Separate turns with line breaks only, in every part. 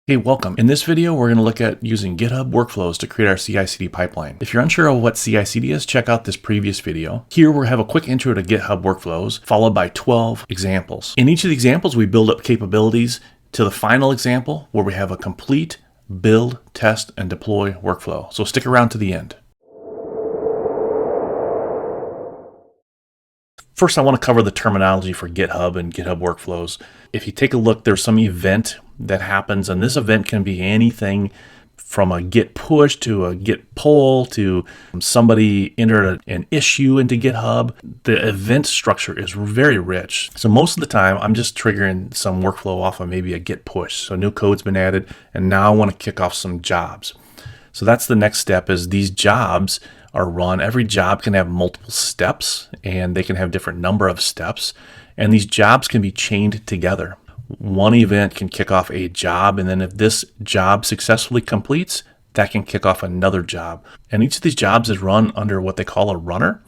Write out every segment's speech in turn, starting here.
Hey, welcome. In this video, we're going to look at using GitHub workflows to create our CI/CD pipeline. If you're unsure of what CI/CD is, check out this previous video. Here, we'll have a quick intro to GitHub workflows, followed by 12 examples. In each of the examples, we build up capabilities to the final example, where we have a complete build, test, and deploy workflow. So stick around to the end. First, I want to cover the terminology for GitHub and GitHub workflows. If you take a look, there's some event that happens, and this event can be anything from a git push to a git pull to somebody entered an issue into GitHub. The event structure is very rich. So most of the time, I'm just triggering some workflow off of maybe a git push. So new code's been added, and now I want to kick off some jobs. So that's the next step, is these jobs are run. Every job can have multiple steps, and they can have different number of steps, and these jobs can be chained together. One event can kick off a job, and then if this job successfully completes, that can kick off another job. And each of these jobs is run under what they call a runner,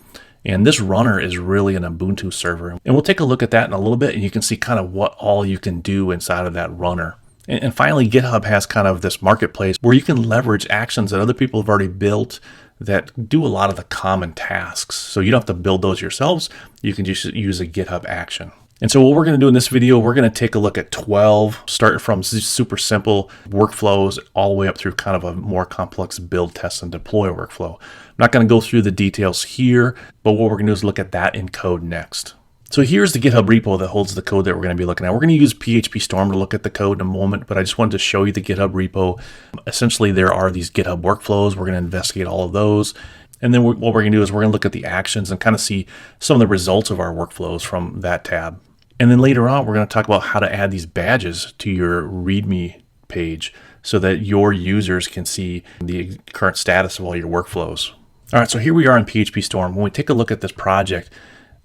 and this runner is really an Ubuntu server. And we'll take a look at that in a little bit, and you can see kind of what all you can do inside of that runner. And finally, GitHub has kind of this marketplace where you can leverage actions that other people have already built that do a lot of the common tasks. So you don't have to build those yourselves. You can just use a GitHub action. And so what we're going to do in this video, we're going to take a look at 12, starting from super simple workflows all the way up through kind of a more complex build, test, and deploy workflow. I'm not going to go through the details here, but what we're going to do is look at that in code next. So here's the GitHub repo that holds the code that we're going to be looking at. We're going to use PHP Storm to look at the code in a moment, but I just wanted to show you the GitHub repo. Essentially, there are these GitHub workflows. We're going to investigate all of those. And then what we're going to do is we're going to look at the actions and kind of see some of the results of our workflows from that tab. And then later on, we're going to talk about how to add these badges to your README page so that your users can see the current status of all your workflows. All right, so here we are in PHP Storm. When we take a look at this project,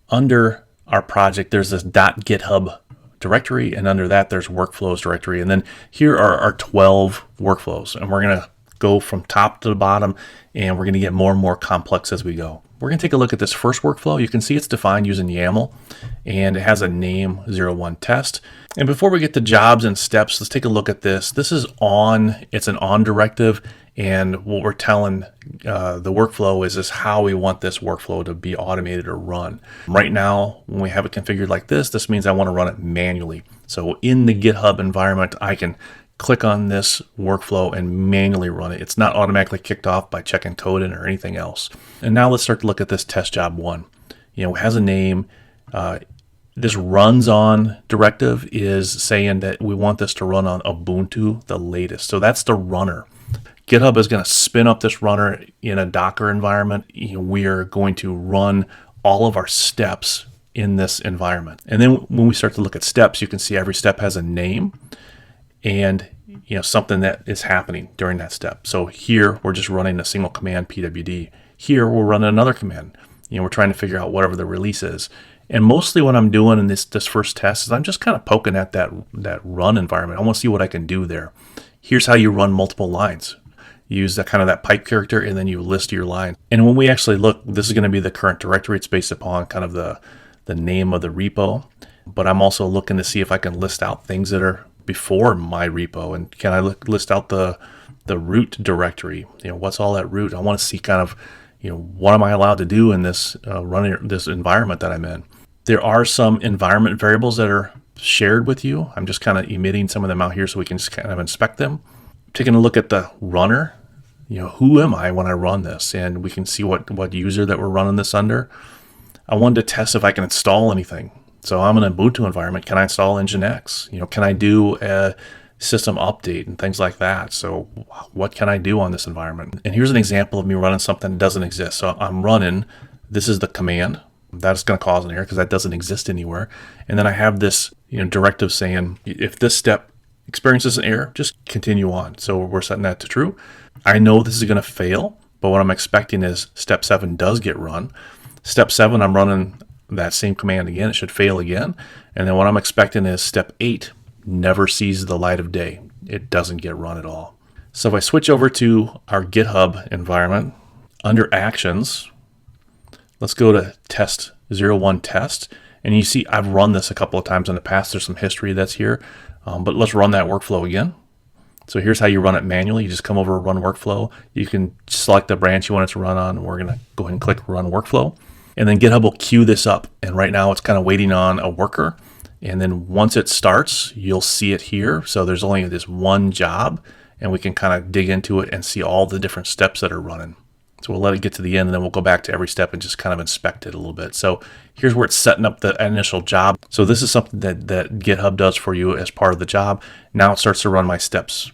under our project, there's this .github directory, and under that, there's workflows directory. And then here are our 12 workflows, and we're going to go from top to the bottom, and we're going to get more and more complex as we go. We're going to take a look at this first workflow. You can see it's defined using YAML, and it has a name 01 test. And before we get to jobs and steps, let's take a look at this. This is on, it's an on directive, and what we're telling the workflow is how we want this workflow to be automated or run. Right now, when we have it configured like this means I want to run it manually. So in the GitHub environment, I can click on this workflow and manually run it. It's not automatically kicked off by checking code in or anything else. And now let's start to look at this test job 1. It has a name. This runs on directive is saying that we want this to run on Ubuntu, the latest. So that's the runner. GitHub is going to spin up this runner in a Docker environment. We are going to run all of our steps in this environment. And then when we start to look at steps, you can see every step has a name and something that is happening during that step. So here we're just running a single command, pwd. Here we're running another command. We're trying to figure out whatever the release is. And mostly what I'm doing in this first test is I'm just kind of poking at that run environment. I want to see what I can do there. Here's how you run multiple lines. You use that pipe character, and then you list your lines. And when we actually look, this is going to be the current directory. It's based upon kind of the name of the repo. But I'm also looking to see if I can list out things that are before my repo, and can I list out the root directory? What's all that root? I want to see kind of what am I allowed to do in this running this environment that I'm in. There are some environment variables that are shared with you. I'm just kind of emitting some of them out here so we can just kind of inspect them. Taking a look at the runner, who am I when I run this? And we can see what user that we're running this under. I wanted to test if I can install anything. So I'm in an Ubuntu environment. Can I install Nginx? Can I do a system update and things like that? So what can I do on this environment? And here's an example of me running something that doesn't exist. So I'm running, this is the command. That's going to cause an error because that doesn't exist anywhere. And then I have this directive saying, if this step experiences an error, just continue on. So we're setting that to true. I know this is going to fail, but what I'm expecting is step 7 does get run. Step 7, I'm running that same command again. It should fail again. And then what I'm expecting is step 8 never sees the light of day. It doesn't get run at all. So if I switch over to our GitHub environment, under actions, let's go to test 01 test. And you see I've run this a couple of times in the past. There's some history that's here. But let's run that workflow again. So here's how you run it manually. You just come over to Run Workflow. You can select the branch you want it to run on. We're going to go ahead and click Run Workflow. And then GitHub will queue this up. And right now it's kind of waiting on a worker. And then once it starts, you'll see it here. So there's only this one job, and we can kind of dig into it and see all the different steps that are running. So we'll let it get to the end, and then we'll go back to every step and just kind of inspect it a little bit. So here's where it's setting up the initial job. So this is something that GitHub does for you as part of the job. Now it starts to run my steps.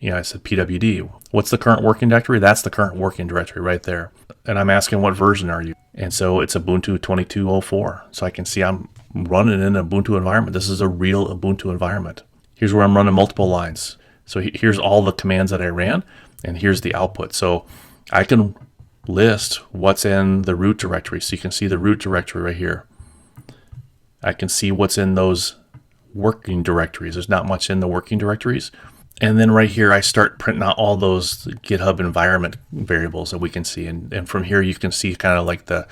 I said PWD. What's the current working directory? That's the current working directory right there. And I'm asking, what version are you? And so it's Ubuntu 22.04. So I can see I'm running in an Ubuntu environment. This is a real Ubuntu environment. Here's where I'm running multiple lines. So here's all the commands that I ran, and here's the output. So I can list what's in the root directory. So you can see the root directory right here. I can see what's in those working directories. There's not much in the working directories. And then right here, I start printing out all those GitHub environment variables that we can see. And from here, you can see kind of like the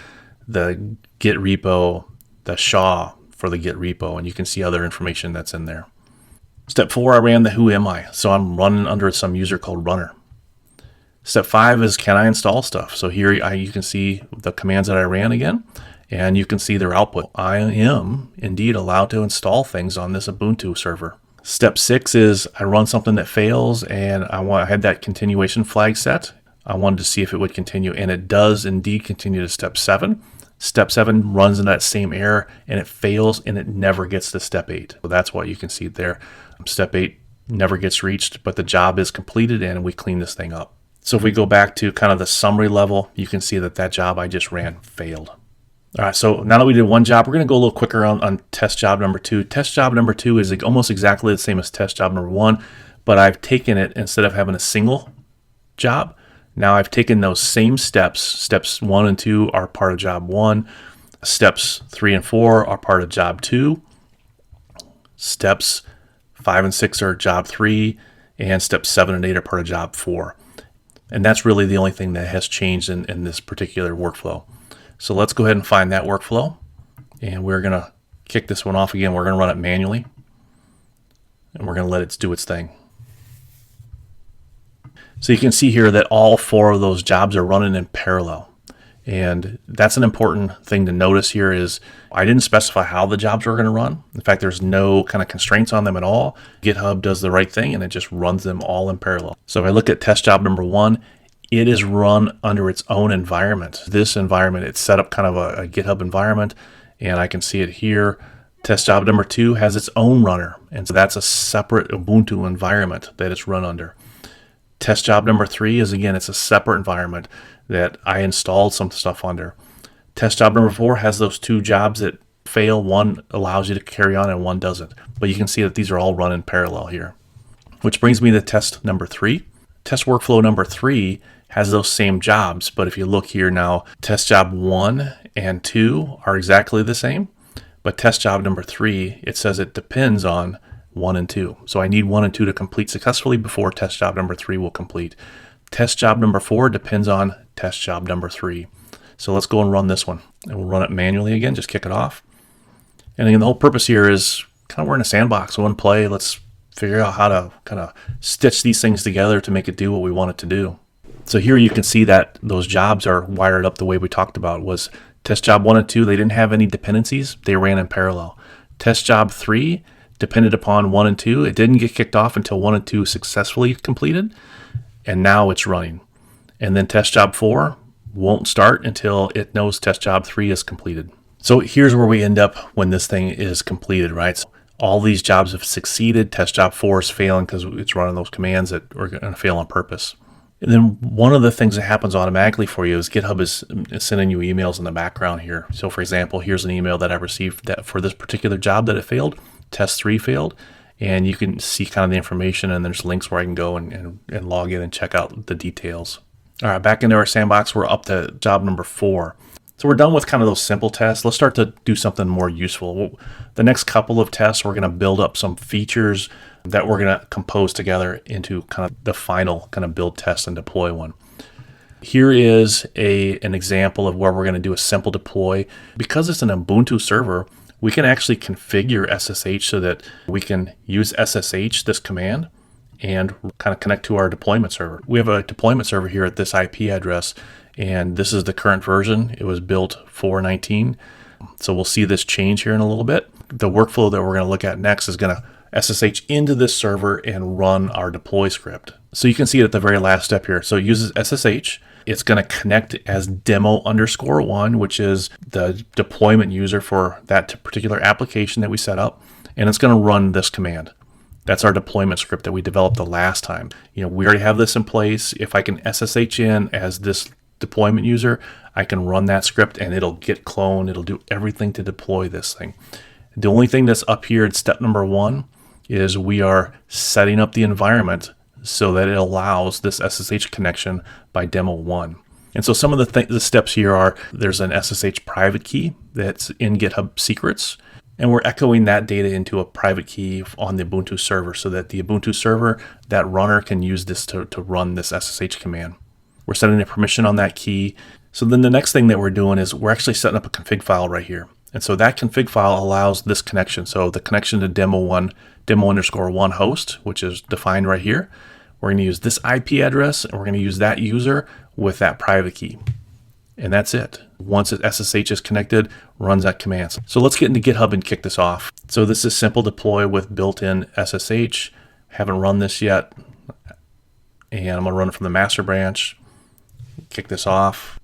Git repo, the SHA for the Git repo, and you can see other information that's in there. Step 4, I ran the who am I. So I'm running under some user called runner. Step 5 is, can I install stuff? So here you can see the commands that I ran again, and you can see their output. I am indeed allowed to install things on this Ubuntu server. Step 6 is I run something that fails, and I had that continuation flag set. I wanted to see if it would continue, and it does indeed continue to step 7. Step 7 runs in that same error, and it fails, and it never gets to step 8. So that's what you can see there. Step 8 never gets reached, but the job is completed, and we clean this thing up. So if we go back to kind of the summary level, you can see that job I just ran failed. All right, so now that we did one job, we're going to go a little quicker on test job number 2. Test job number 2 is almost exactly the same as test job number 1, but I've taken it, instead of having a single job, now I've taken those same steps. Steps 1 and 2 are part of job 1. Steps 3 and 4 are part of job 2. Steps 5 and 6 are job 3, and steps 7 and 8 are part of job 4. And that's really the only thing that has changed in this particular workflow. So let's go ahead and find that workflow, and we're going to kick this one off again. We're going to run it manually, and we're going to let it do its thing. So you can see here that all 4 of those jobs are running in parallel. And that's an important thing to notice here is I didn't specify how the jobs were going to run. In fact, there's no kind of constraints on them at all. GitHub does the right thing, and it just runs them all in parallel. So if I look at test job number 1, it is run under its own environment. This environment, it's set up kind of a GitHub environment, and I can see it here. Test job number 2 has its own runner, and so that's a separate Ubuntu environment that it's run under. Test job number 3 is, again, it's a separate environment that I installed some stuff under. Test job number 4 has those 2 jobs that fail. One allows you to carry on and one doesn't. But you can see that these are all run in parallel here. Which brings me to test number 3. Test workflow number 3 has those same jobs, but if you look here now, test job 1 and 2 are exactly the same, but test job number 3, it says it depends on 1 and 2. So I need 1 and 2 to complete successfully before test job number 3 will complete. Test job number 4 depends on test job number 3. So let's go and run this one, and we'll run it manually again, just kick it off. And again, the whole purpose here is kind of we're in a sandbox, one play, let's figure out how to kind of stitch these things together to make it do what we want it to do. So here you can see that those jobs are wired up the way we talked about. Was test job 1 and 2, they didn't have any dependencies. They ran in parallel. Test job 3 depended upon 1 and 2. It didn't get kicked off until 1 and 2 successfully completed, and now it's running. And then test job 4 won't start until it knows test job 3 is completed. So here's where we end up when this thing is completed, right? So all these jobs have succeeded. Test job 4 is failing because it's running those commands that are going to fail on purpose. And then one of the things that happens automatically for you is GitHub is sending you emails in the background here. So for example, here's an email that I received that for this particular job that it failed, test 3 failed, and you can see kind of the information, and there's links where I can go and log in and check out the details. All right, back into our sandbox, we're up to job number 4. So we're done with kind of those simple tests. Let's start to do something more useful. The next couple of tests, we're going to build up some features that we're going to compose together into kind of the final kind of build test and deploy one. Here is an example of where we're going to do a simple deploy. Because it's an Ubuntu server, we can actually configure SSH so that we can use SSH, this command, and kind of connect to our deployment server. We have a deployment server here at this IP address, and this is the current version. It was built 4.19. So we'll see this change here in a little bit. The workflow that we're going to look at next is going to SSH into this server and run our deploy script. So you can see it at the very last step here. So it uses SSH. It's going to connect as demo_1, which is the deployment user for that particular application that we set up. And it's going to run this command. That's our deployment script that we developed the last time. We already have this in place. If I can SSH in as this deployment user, I can run that script and it'll get cloned. It'll do everything to deploy this thing. The only thing that's up here at step number 1 is we are setting up the environment so that it allows this SSH connection by demo 1. And so some of the steps here are, there's an SSH private key that's in GitHub secrets, and we're echoing that data into a private key on the Ubuntu server so that the Ubuntu server, that runner, can use this to run this SSH command. We're setting a permission on that key. So then the next thing that we're doing is we're actually setting up a config file right here. And so that config file allows this connection. So the connection to demo_1 host, which is defined right here. We're going to use this IP address, and we're going to use that user with that private key. And that's it. Once SSH is connected, runs that command. So let's get into GitHub and kick this off. So this is simple deploy with built-in SSH. Haven't run this yet. And I'm going to run it from the master branch. Kick this off.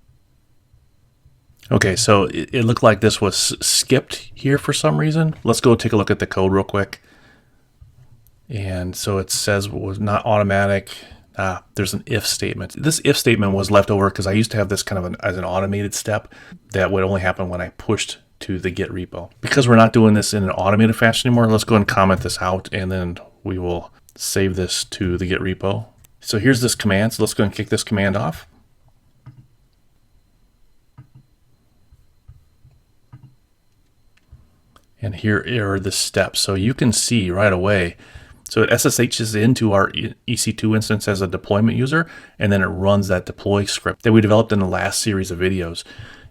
Okay, so it looked like this was skipped here for some reason. Let's go take a look at the code real quick. And so it says it was not automatic. There's an if statement. This if statement was left over because I used to have this kind of as an automated step that would only happen when I pushed to the Git repo. Because we're not doing this in an automated fashion anymore, let's go and comment this out, and then we will save this to the Git repo. So here's this command. So let's go and kick this command off. And here are the steps. So you can see right away. So it SSHs into our EC2 instance as a deployment user, and then it runs that deploy script that we developed in the last series of videos.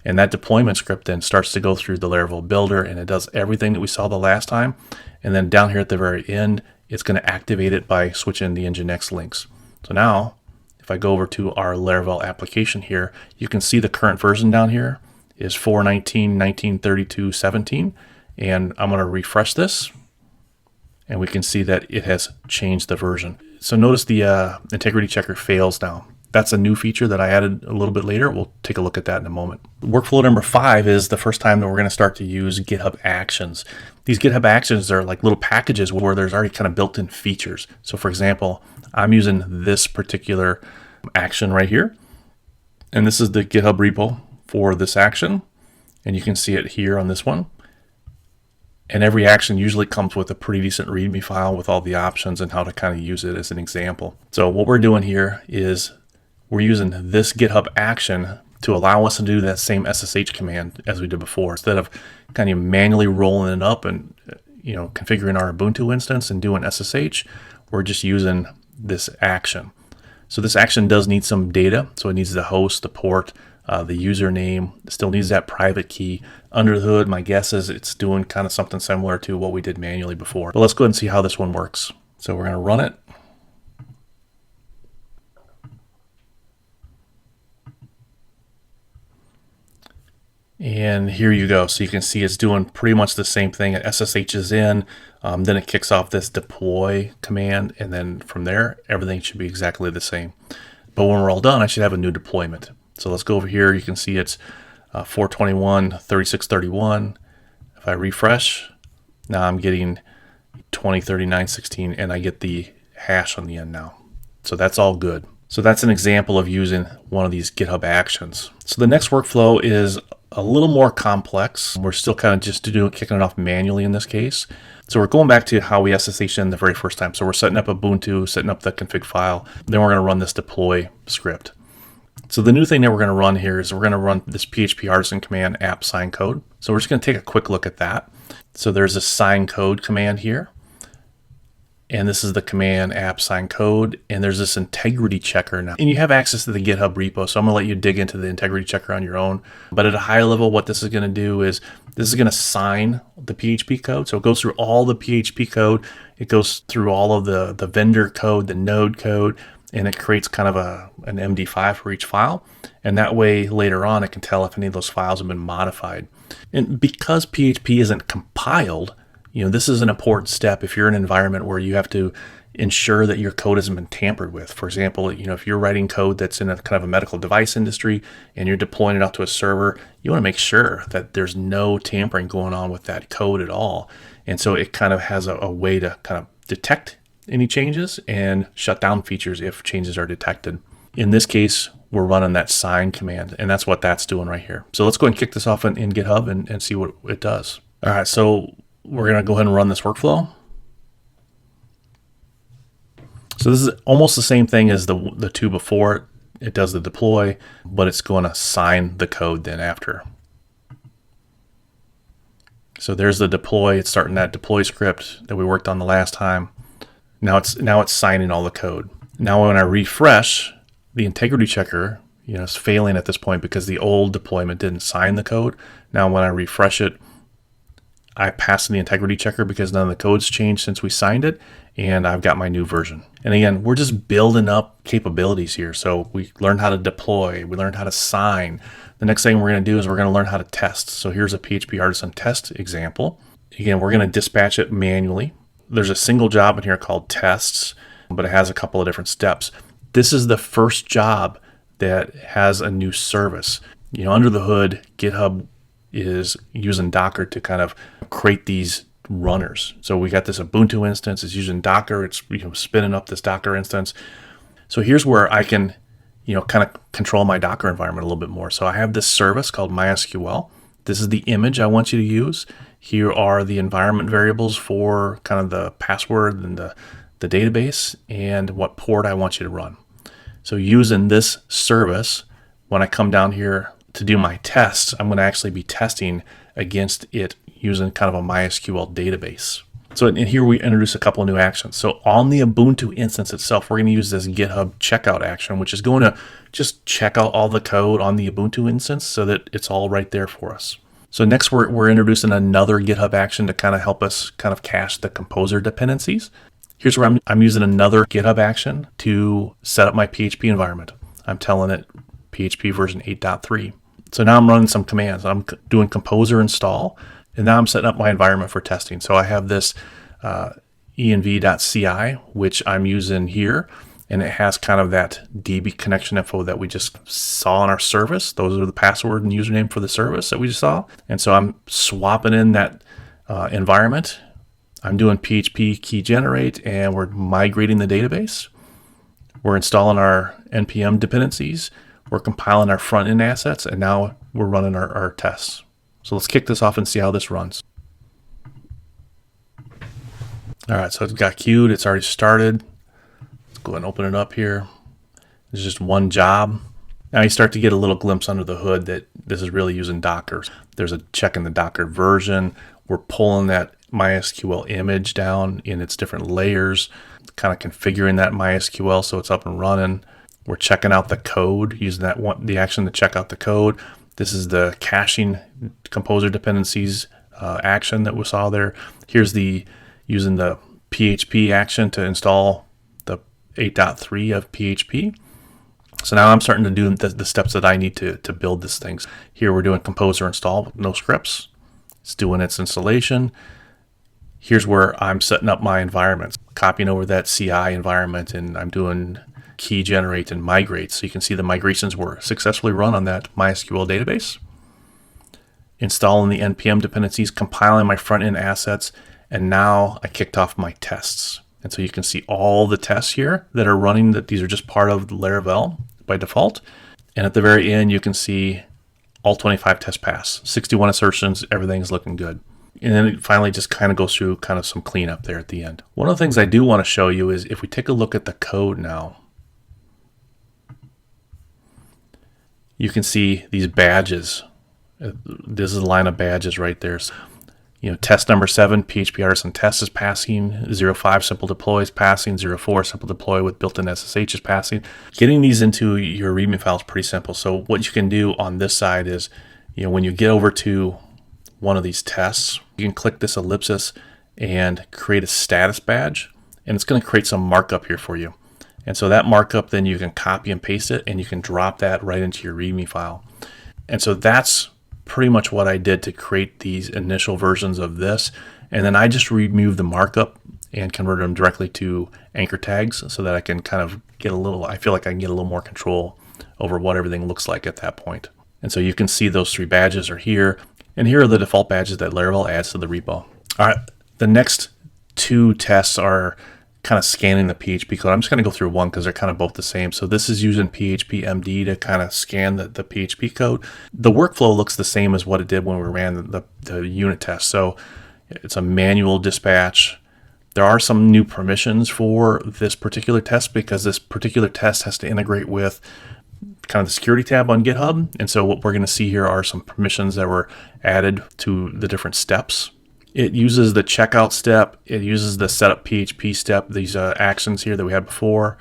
And that deployment script then starts to go through the Laravel builder, and it does everything that we saw the last time. And then down here at the very end, it's going to activate it by switching the Nginx links. So now, if I go over to our Laravel application here, you can see the current version down here is 4.19, 19.32, 17. And I'm going to refresh this, and we can see that it has changed the version. So notice the integrity checker fails now. That's a new feature that I added a little bit later. We'll take a look at that in a moment. Workflow number 5 is the first time that we're going to start to use GitHub Actions. These GitHub Actions are like little packages where there's already kind of built-in features. So for example, I'm using this particular action right here, and this is the GitHub repo for this action, and you can see it here on this one. And every action usually comes with a pretty decent README file with all the options and how to kind of use it as an example. So what we're doing here is we're using this GitHub action to allow us to do that same SSH command as we did before. Instead of kind of manually rolling it up and configuring our Ubuntu instance and doing SSH, we're just using this action. So this action does need some data. So it needs the host, the port, the username. It still needs that private key. Under the hood, my guess is it's doing kind of something similar to what we did manually before. But let's go ahead and see how this one works. So we're going to run it. And here you go. So you can see it's doing pretty much the same thing. It SSHs in, then it kicks off this deploy command, and then from there, everything should be exactly the same. But when we're all done, I should have a new deployment. So let's go over here. You can see it's 421, 3631. If I refresh, now I'm getting 203916, and I get the hash on the end now. So that's all good. So that's an example of using one of these GitHub actions. So the next workflow is a little more complex. We're still kind of just kicking it off manually in this case. So we're going back to how we SSH in the very first time. So we're setting up Ubuntu, setting up the config file. Then we're going to run this deploy script. So the new thing that we're going to run here is we're going to run this PHP artisan command app sign code. So we're just going to take a quick look at that. So there's a sign code command here. And this is the command app sign code, and there's this integrity checker now. And you have access to the GitHub repo, so I'm gonna let you dig into the integrity checker on your own. But at a high level, what this is gonna do is This is going to sign the PHP code. So it goes through all the PHP code. It goes through all of the vendor code, the node code, and it creates kind of an MD5 for each file. And that way, later on, it can tell if any of those files have been modified. And because PHP isn't compiled, this is an important step if you're in an environment where you have to ensure that your code hasn't been tampered with. For example, if you're writing code that's in a kind of a medical device industry and you're deploying it out to a server, you want to make sure that there's no tampering going on with that code at all. And so it kind of has a way to kind of detect any changes and shut down features if changes are detected. In this case, we're running that sign command, and that's what that's doing right here. So let's go ahead and kick this off in GitHub and see what it does. All right, so we're going to go ahead and run this workflow. So this is almost the same thing as the two before. It does the deploy, but it's going to sign the code then after. So there's the deploy. It's starting that deploy script that we worked on the last time. Now it's signing all the code. Now when I refresh, the integrity checker, is failing at this point because the old deployment didn't sign the code. Now when I refresh it, I pass the integrity checker because none of the code's changed since we signed it, and I've got my new version. And again, we're just building up capabilities here. So we learned how to deploy, we learned how to sign. The next thing we're going to do is we're going to learn how to test. So here's a PHP Artisan test example. Again, we're going to dispatch it manually. There's a single job in here called tests, but it has a couple of different steps. This is the first job that has a new service. Under the hood, GitHub is using Docker to kind of create these runners. So we got this Ubuntu instance. It's using Docker. It's spinning up this Docker instance. So here's where I can kind of control my Docker environment a little bit more. So I have this service called MySQL. This is the image I want you to use. Here are the environment variables for kind of the password and the database and what port I want you to run. So using this service, when I come down here to do my tests, I'm going to actually be testing against it using kind of a MySQL database. So in here we introduce a couple of new actions. So on the Ubuntu instance itself, we're going to use this GitHub checkout action, which is going to just check out all the code on the Ubuntu instance so that it's all right there for us. So next we're introducing another GitHub action to kind of help us kind of cache the composer dependencies. Here's where I'm using another GitHub action to set up my PHP environment. I'm telling it PHP version 8.3. So now I'm running some commands. I'm doing composer install, and now I'm setting up my environment for testing. So I have this env.ci, which I'm using here, and it has kind of that DB connection info that we just saw in our service. Those are the password and username for the service that we just saw. And so I'm swapping in that environment. I'm doing PHP key generate, and we're migrating the database. We're installing our NPM dependencies. We're compiling our front end assets, and now we're running our tests. So let's kick this off and see how this runs. All right, so it's got queued. It's already started. Let's go ahead and open it up here. There's just one job. Now you start to get a little glimpse under the hood that this is really using Docker. There's a check in the Docker version. We're pulling that MySQL image down in its different layers, kind of configuring that MySQL so it's up and running. We're checking out the code, using the action to check out the code. This is the caching composer dependencies action that we saw there. Here's using the PHP action to install the 8.3 of PHP. So now I'm starting to do the steps that I need to build these things. Here we're doing composer install with no scripts. It's doing its installation. Here's where I'm setting up my environments, copying over that CI environment, and I'm doing key generate and migrate. So you can see the migrations were successfully run on that MySQL database. Installing the NPM dependencies, compiling my front end assets, and now I kicked off my tests. And so you can see all the tests here that are running, that these are just part of the Laravel by default. And at the very end, you can see all 25 tests pass, 61 assertions, everything's looking good. And then it finally just kind of goes through kind of some cleanup there at the end. One of the things I do want to show you is if we take a look at the code now, you can see these badges. This is a line of badges right there. So, test number 7, PHP Artisan test is passing. 05 simple deploy is passing. 04 simple deploy with built-in SSH is passing. Getting these into your README file is pretty simple. So what you can do on this side is, when you get over to one of these tests, you can click this ellipsis and create a status badge, and it's going to create some markup here for you. And so that markup, then you can copy and paste it, and you can drop that right into your README file. And so that's pretty much what I did to create these initial versions of this. And then I just removed the markup and converted them directly to anchor tags so that I can kind of get a little, I feel like I can get a little more control over what everything looks like at that point. And so you can see those 3 badges are here, and here are the default badges that Laravel adds to the repo. All right, the next 2 tests are kind of scanning the PHP code. I'm just going to go through one because they're kind of both the same. So this is using PHP-MD to kind of scan the PHP code. The workflow looks the same as what it did when we ran the unit test. So it's a manual dispatch. There are some new permissions for this particular test because this particular test has to integrate with kind of the security tab on GitHub. And so what we're going to see here are some permissions that were added to the different steps. It uses the checkout step. It uses the setup PHP step, these actions here that we had before.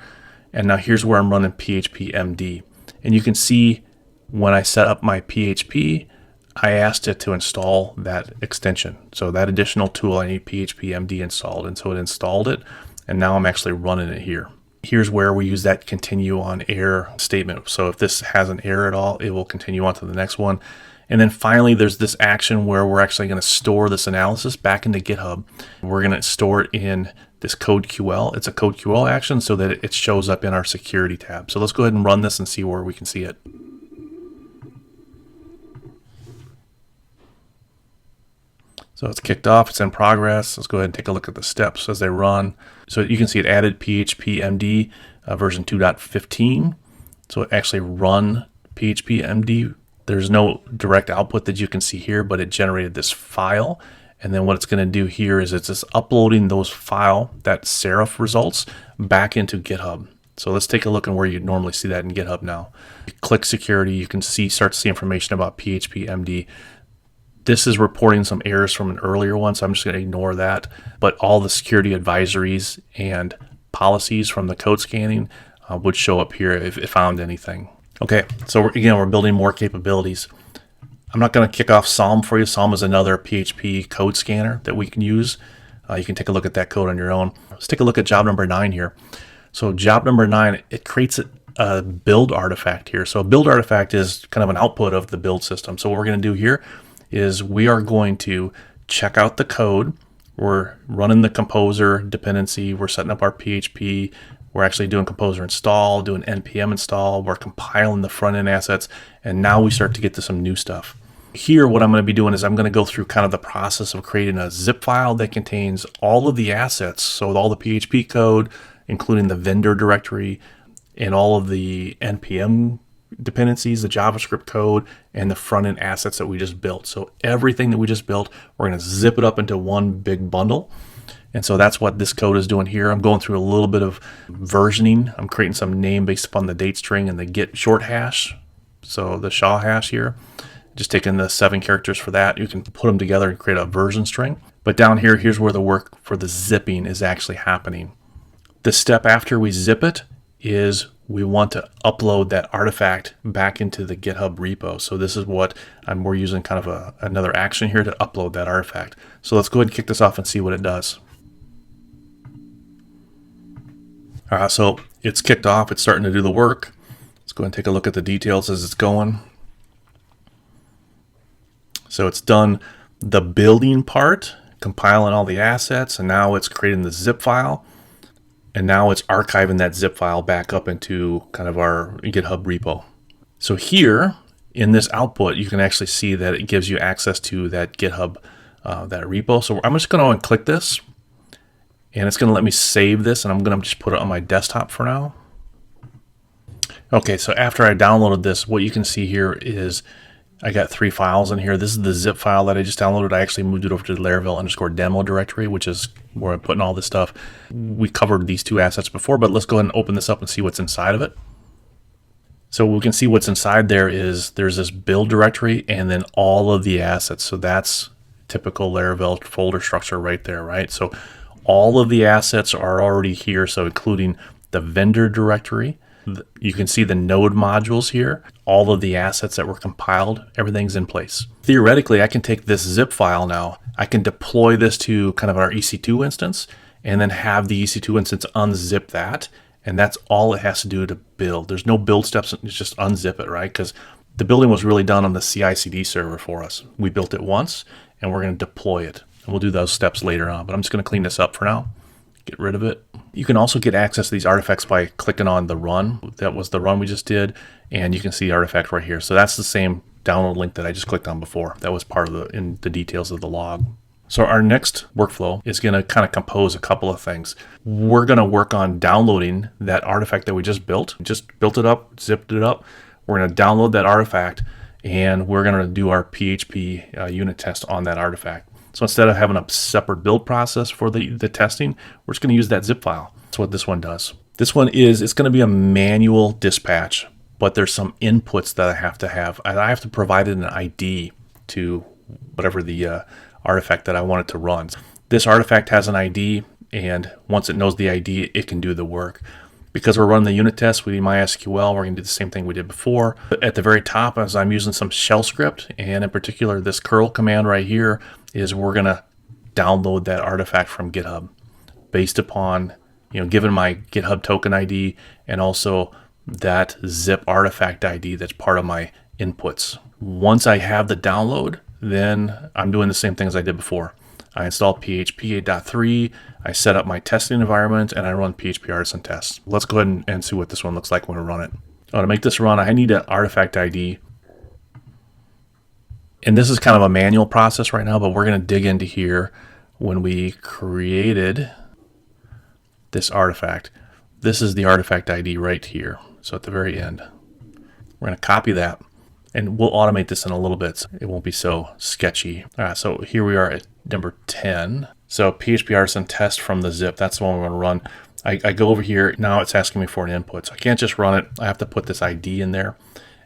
And now here's where I'm running PHP-MD. And you can see when I set up my PHP, I asked it to install that extension. So that additional tool, I need PHP-MD installed. And so it installed it, and now I'm actually running it here. Here's where we use that continue on error statement. So if this has an error at all, it will continue on to the next one. And then finally, there's this action where we're actually going to store this analysis back into GitHub. We're going to store it in this code QL. It's a code QL action so that it shows up in our security tab. So let's go ahead and run this and see where we can see it. So it's kicked off, it's in progress. Let's go ahead and take a look at the steps as they run. So you can see it added PHP-MD version 2.15. So it actually run PHP-MD. There's no direct output that you can see here, but it generated this file. And then what it's going to do here is it's just uploading those that serif results back into GitHub. So let's take a look at where you normally see that in GitHub now. You click security, you can start to see information about PHP-MD. This is reporting some errors from an earlier one, so I'm just going to ignore that. But all the security advisories and policies from the code scanning would show up here if it found anything. Okay, so we're building more capabilities. I'm not going to kick off Psalm for you. Psalm is another PHP code scanner that we can use. You can take a look at that code on your own. Let's take a look at job number 9 here. So job number 9, it creates a build artifact here. So a build artifact is kind of an output of the build system. So what we're going to do here is we are going to check out the code. We're running the composer dependency. We're setting up our PHP. We're actually doing composer install, doing npm install. We're compiling the front end assets. And now we start to get to some new stuff. Here, what I'm going to be doing is I'm going to go through kind of the process of creating a zip file that contains all of the assets. So all the PHP code, including the vendor directory and all of the npm dependencies, the JavaScript code, and the front end assets that we just built. So everything that we just built, we're going to zip it up into one big bundle. And so that's what this code is doing here. I'm going through a little bit of versioning. I'm creating some name based upon the date string and the get short hash. So the SHA hash here, just taking the 7 characters for that. You can put them together and create a version string. But down here, here's where the work for the zipping is actually happening. The step after we zip it is we want to upload that artifact back into the GitHub repo. So this is what we're using kind of another action here to upload that artifact. So let's go ahead and kick this off and see what it does. All right, so it's kicked off. It's starting to do the work. Let's go ahead and take a look at the details as it's going. So it's done the building part, compiling all the assets, and now it's creating the zip file. And now it's archiving that zip file back up into kind of our GitHub repo. So here in this output, you can actually see that it gives you access to that GitHub, that repo. So I'm just going to click this, and it's going to let me save this, and I'm going to just put it on my desktop for now. Okay, so after I downloaded this, what you can see here is I got 3 files in here. This is the zip file that I just downloaded. I actually moved it over to the Laravel_demo directory, which is where I'm putting all this stuff. We covered these 2 assets before, but let's go ahead and open this up and see what's inside of it. So we can see what's inside there is there's this build directory and then all of the assets. So that's typical Laravel folder structure right there, right? So all of the assets are already here. So including the vendor directory, You can see the node modules here, all of the assets that were compiled, everything's in place. Theoretically, I can take this zip file now, I can deploy this to kind of our EC2 instance, and then have the EC2 instance unzip that, and that's all it has to do to build. There's no build steps, it's just unzip it, right? Because the building was really done on the CI/CD server for us. We built it once, and we're going to deploy it. And we'll do those steps later on, but I'm just going to clean this up for now. Get rid of it. You can also get access to these artifacts by clicking on the run. That was the run we just did, and you can see the artifact right here. So that's the same download link that I just clicked on before. That was part of in the details of the log. So our next workflow is going to kind of compose a couple of things. We're going to work on downloading that artifact that we just built. Just built it up, zipped it up. We're going to download that artifact, and we're going to do our PHP unit test on that artifact. So instead of having a separate build process for the testing, we're just going to use that zip file. That's what this one does. This one it's going to be a manual dispatch, but there's some inputs that I have to have. I have to provide an ID to whatever the artifact that I want it to run. This artifact has an ID, and once it knows the ID, it can do the work. Because we're running the unit test with MySQL, we're going to do the same thing we did before. But at the very top, as I'm using some shell script, and in particular this curl command right here, is we're going to download that artifact from GitHub based upon, given my GitHub token ID and also that zip artifact ID that's part of my inputs. Once I have the download, then I'm doing the same thing as I did before. I install PHP 8.3, I set up my testing environment, and I run PHP artisan tests. Let's go ahead and see what this one looks like when we run it. To make this run, I need an artifact ID. And this is kind of a manual process right now, but we're going to dig into here when we created this artifact. This is the artifact ID right here. So at the very end, we're going to copy that, and we'll automate this in a little bit so it won't be so sketchy. All right, so here we are at number 10. So PHP artisan test from the zip, that's the one we're going to run. I go over here, now it's asking me for an input. So I can't just run it, I have to put this ID in there.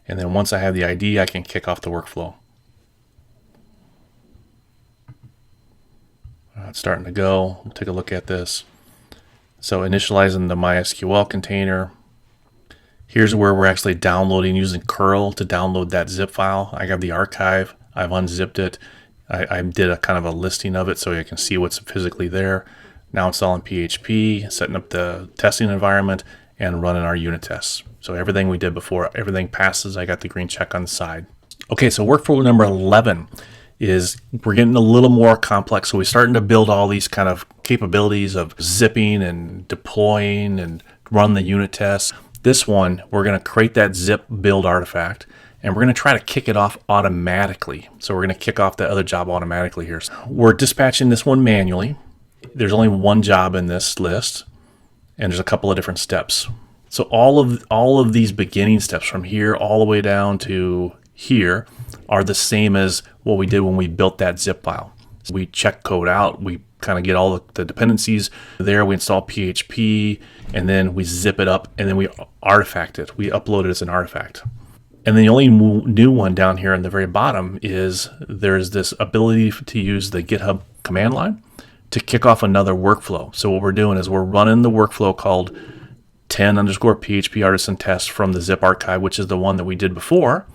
And then once I have the ID, I can kick off the workflow. It's starting to go. We'll take a look at this. So initializing the MySQL container. Here's where we're actually downloading using curl to download that zip file. I have the archive. I've unzipped it. I did a kind of a listing of it so you can see what's physically there. Now installing PHP, setting up the testing environment, and running our unit tests. So everything we did before, everything passes. I got the green check on the side. Okay, so workflow number 11 is we're getting a little more complex. So we're starting to build all these kind of capabilities of zipping and deploying and run the unit tests. This one, we're going to create that zip build artifact, and we're going to try to kick it off automatically. So we're going to kick off the other job automatically here. So we're dispatching this one manually. There's only one job in this list, and there's a couple of different steps. So all of these beginning steps from here all the way down to here are the same as what we did when we built that zip file. So we check code out, we kind of get all the dependencies there, we install PHP, and then we zip it up, and then we artifact it. We upload it as an artifact. And then the only new one down here in the very bottom is there's this ability to use the GitHub command line to kick off another workflow. So what we're doing is we're running the workflow called 10_PHP artisan test from the zip archive, which is the one that we did before.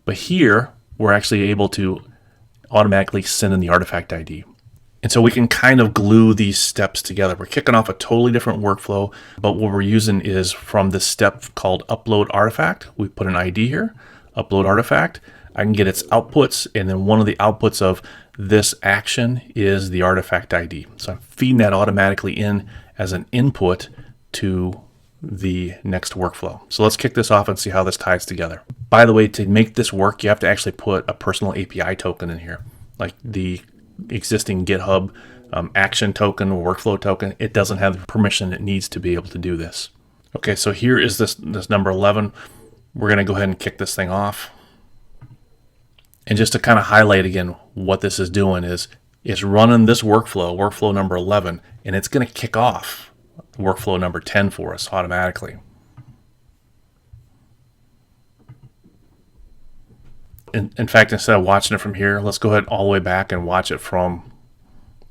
But here, we're actually able to automatically send in the artifact ID. And so we can kind of glue these steps together. We're kicking off a totally different workflow, but what we're using is from this step called upload artifact. We put an ID here, upload artifact. I can get its outputs, and then one of the outputs of this action is the artifact ID. So I'm feeding that automatically in as an input to the next workflow. So let's kick this off and see how this ties together. By the way, to make this work, you have to actually put a personal API token in here, like the existing GitHub action token or workflow token. It doesn't have the permission it needs to be able to do this. Okay, so here is this number 11. We're going to go ahead and kick this thing off. And just to kind of highlight again what this is doing is it's running this workflow number 11, and it's going to kick off workflow number 10 for us automatically. In fact, instead of watching it from here, let's go ahead all the way back and watch it from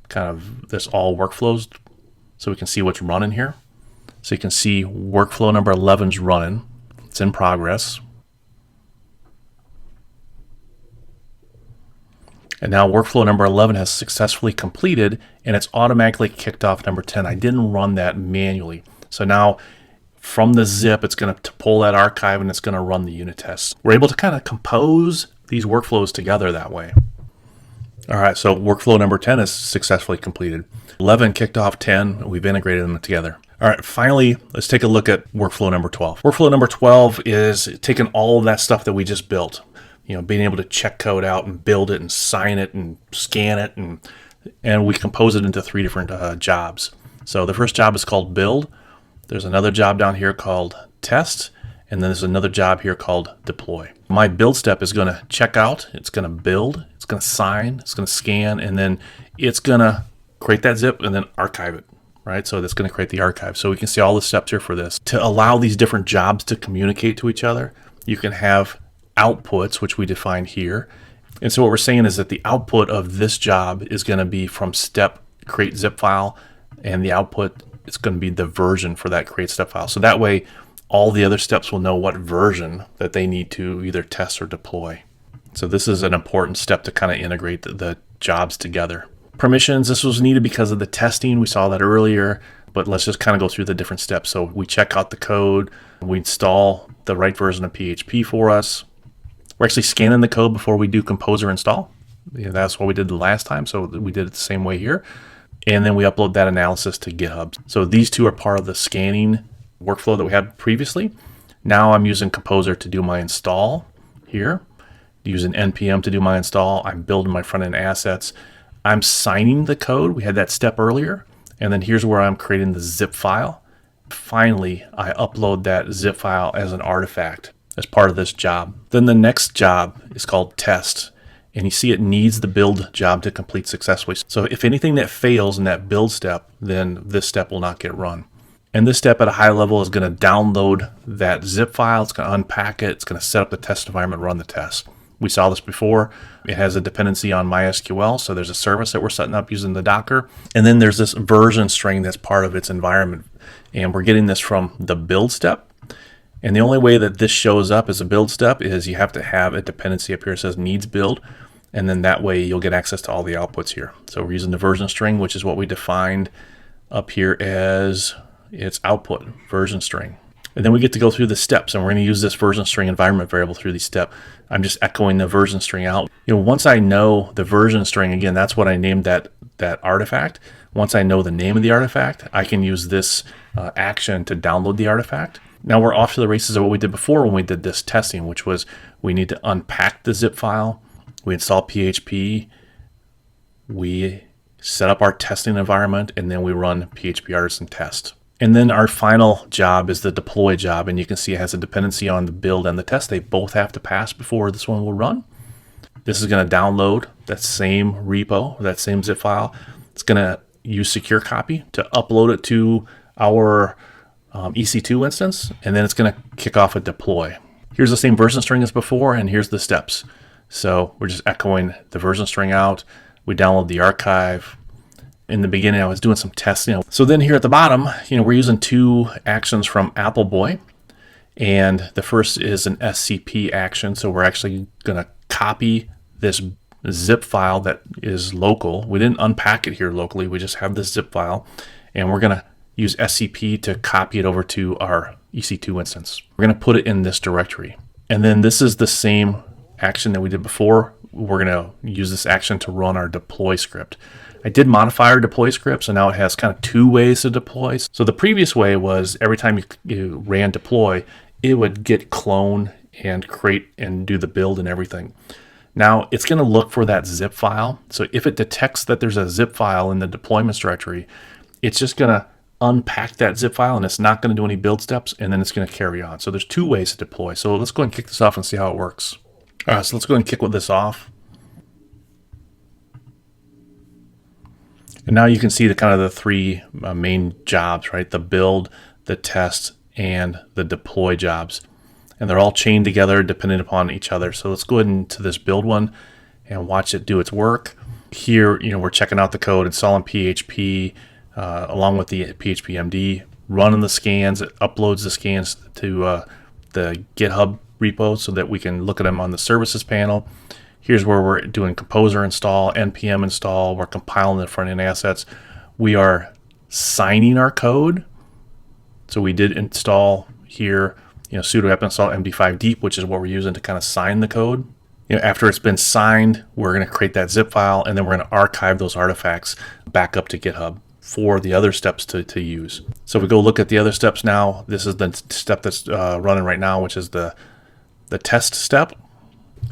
kind of this all workflows so we can see what's running here. So you can see workflow number 11 is running. It's in progress. And now workflow number 11 has successfully completed, and it's automatically kicked off number 10. I didn't run that manually. So now from the zip, it's going to pull that archive and it's going to run the unit tests. We're able to kind of compose these workflows together that way. All right, so workflow number 10 is successfully completed. 11 kicked off 10. We've integrated them together. All right, finally, let's take a look at workflow number 12. Workflow number 12 is taking all of that stuff that we just built. You know, being able to check code out and build it and sign it and scan it, and we compose it into 3 different jobs. So the first job is called build. There's another job down here called test, and then there's another job here called deploy. My build step is going to check out, it's going to build, it's going to sign, it's going to scan, and then it's going to create that zip and then archive it, right? So that's going to create the archive. So we can see all the steps here for this. To allow these different jobs to communicate to each other, you can have outputs, which we define here. And so what we're saying is that the output of this job is going to be from step create zip file, and the output is going to be the version for that create step file. So that way all the other steps will know what version that they need to either test or deploy. So this is an important step to kind of integrate the jobs together. Permissions, this was needed because of the testing. We saw that earlier, but let's just kind of go through the different steps. So we check out the code, we install the right version of PHP for us. We're actually scanning the code before we do composer install. You know, that's what we did the last time, so we did it the same way here. And then we upload that analysis to GitHub. So these two are part of the scanning workflow that we had previously. Now I'm using Composer to do my install here, using NPM to do my install. I'm building my front-end assets. I'm signing the code. We had that step earlier. And then here's where I'm creating the zip file. Finally, I upload that zip file as an artifact as part of this job. Then the next job is called test. And you see it needs the build job to complete successfully. So if anything that fails in that build step, then this step will not get run. And this step at a high level is going to download that zip file. It's going to unpack it. It's going to set up the test environment, run the test. We saw this before. It has a dependency on MySQL. So there's a service that we're setting up using the Docker. And then there's this version string that's part of its environment. And we're getting this from the build step. And the only way that this shows up as a build step is you have to have a dependency up here that says needs build. And then that way you'll get access to all the outputs here. So we're using the version string, which is what we defined up here as its output version string. And then we get to go through the steps, and we're going to use this version string environment variable through these steps. I'm just echoing the version string out. You know, once I know the version string, again, that's what I named that artifact. Once I know the name of the artifact, I can use this action to download the artifact. Now we're off to the races of what we did before when we did this testing, which was we need to unpack the zip file. We install PHP, we set up our testing environment, and then we run PHP artisan test. And then our final job is the deploy job, and you can see it has a dependency on the build and the test. They both have to pass before this one will run. This is going to download that same repo, that same zip file. It's going to use secure copy to upload it to our EC2 instance, and then it's going to kick off a deploy. Here's the same version string as before, and here's the steps. So we're just echoing the version string out. We download the archive. In the beginning, I was doing some testing. So then here at the bottom, we're using 2 actions from Appleboy. And the first is an SCP action. So we're actually going to copy this zip file that is local. We didn't unpack it here locally. We just have this zip file. And we're going to use SCP to copy it over to our EC2 instance. We're going to put it in this directory. And then this is the same action that we did before. We're going to use this action to run our deploy script. I did modify our deploy script, so now it has kind of 2 ways to deploy. So the previous way was every time you ran deploy, it would get clone and create and do the build and everything. Now it's going to look for that zip file. So if it detects that there's a zip file in the deployments directory, it's just going to unpack that zip file, and it's not going to do any build steps, and then it's going to carry on. So there's 2 ways to deploy. So let's go ahead and kick this off and see how it works. All right, so let's go ahead and kick this off. And now you can see the kind of the 3 main jobs, right? The build, the test, and the deploy jobs. And they're all chained together depending upon each other. So let's go ahead into this build one and watch it do its work. Here, we're checking out the code, installing PHP along with the PHP MD running the scans. It uploads the scans to the GitHub repo so that we can look at them on the services panel. Here's where we're doing composer install, npm install. We're compiling the front end assets. We are signing our code. So we did install here, sudo apt install md5 deep, which is what we're using to kind of sign the code. After it's been signed, we're going to create that zip file, and then we're going to archive those artifacts back up to GitHub for the other steps to use. So if we go look at the other steps now, this is the step that's running right now, which is the test step.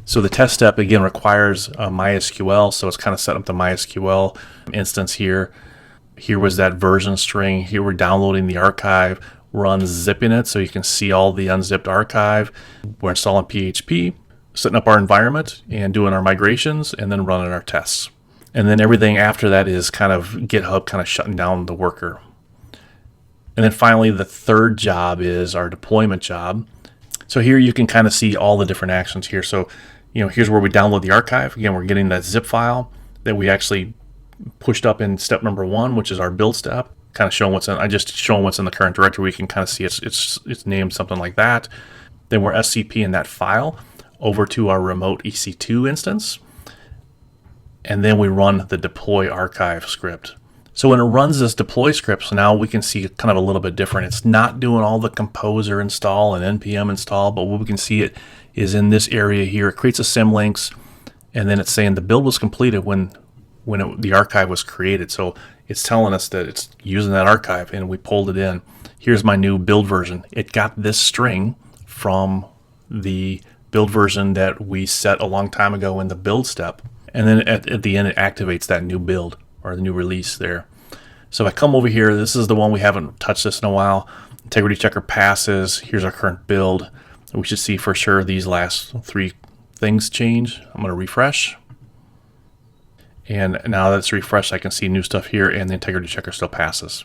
So the test step, again, requires MySQL, so it's kind of set up the MySQL instance here. Here was that version string. Here we're downloading the archive. We're unzipping it so you can see all the unzipped archive. We're installing PHP, setting up our environment, and doing our migrations, and then running our tests. And then everything after that is kind of GitHub kind of shutting down the worker. And then finally, the third job is our deployment job. So here you can kind of see all the different actions here. So, here's where we download the archive. Again, we're getting that zip file that we actually pushed up in step number 1, which is our build step. Kind of showing what's in. I just showing what's in the current directory. We can kind of see it's named something like that. Then we're SCPing that file over to our remote EC2 instance, and then we run the deploy archive script. So when it runs this deploy script, so now we can see kind of a little bit different. It's not doing all the composer install and npm install, but what we can see it is in this area here. It creates a symlinks, and then it's saying the build was completed when the archive was created. So it's telling us that it's using that archive, and we pulled it in. Here's my new build version. It got this string from the build version that we set a long time ago in the build step. And then at the end, it activates that new build or the new release there. So if I come over here, this is the one we haven't touched this in a while. Integrity checker passes. Here's our current build. We should see for sure these last 3 things change. I'm going to refresh. And now that it's refreshed, I can see new stuff here, and the integrity checker still passes.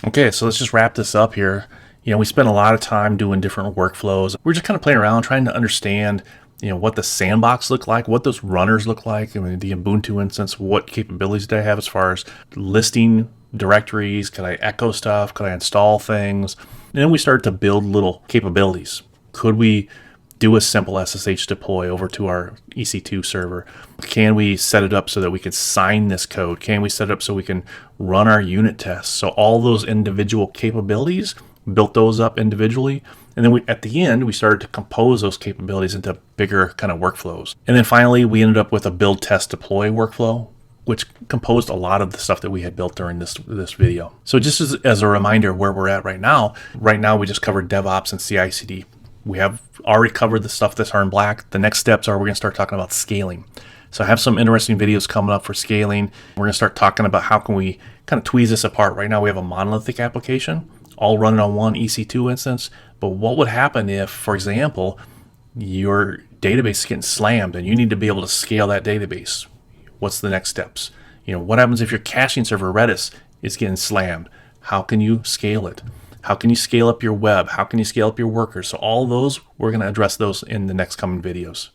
Okay, so let's just wrap this up here. We spent a lot of time doing different workflows. We're just kind of playing around, trying to understand, what the sandbox look like, what those runners look like. I mean, the Ubuntu instance, what capabilities do I have as far as listing directories? Could I echo stuff? Could I install things? And then we started to build little capabilities. Could we do a simple SSH deploy over to our EC2 server? Can we set it up so that we can sign this code? Can we set it up so we can run our unit tests? So all those individual capabilities, built those up individually. And then at the end, we started to compose those capabilities into bigger kind of workflows. And then finally, we ended up with a build, test, deploy workflow, which composed a lot of the stuff that we had built during this video. So just as a reminder where we're at right now we just covered DevOps and CI/CD. We have already covered the stuff that's in black. The next steps are we're going to start talking about scaling. So I have some interesting videos coming up for scaling. We're going to start talking about how can we kind of tweeze this apart. Right now we have a monolithic application all running on one EC2 instance. But what would happen if, for example, your database is getting slammed and you need to be able to scale that database? What's the next steps? What happens if your caching server Redis is getting slammed? How can you scale it? How can you scale up your web? How can you scale up your workers? So all those, we're going to address those in the next coming videos.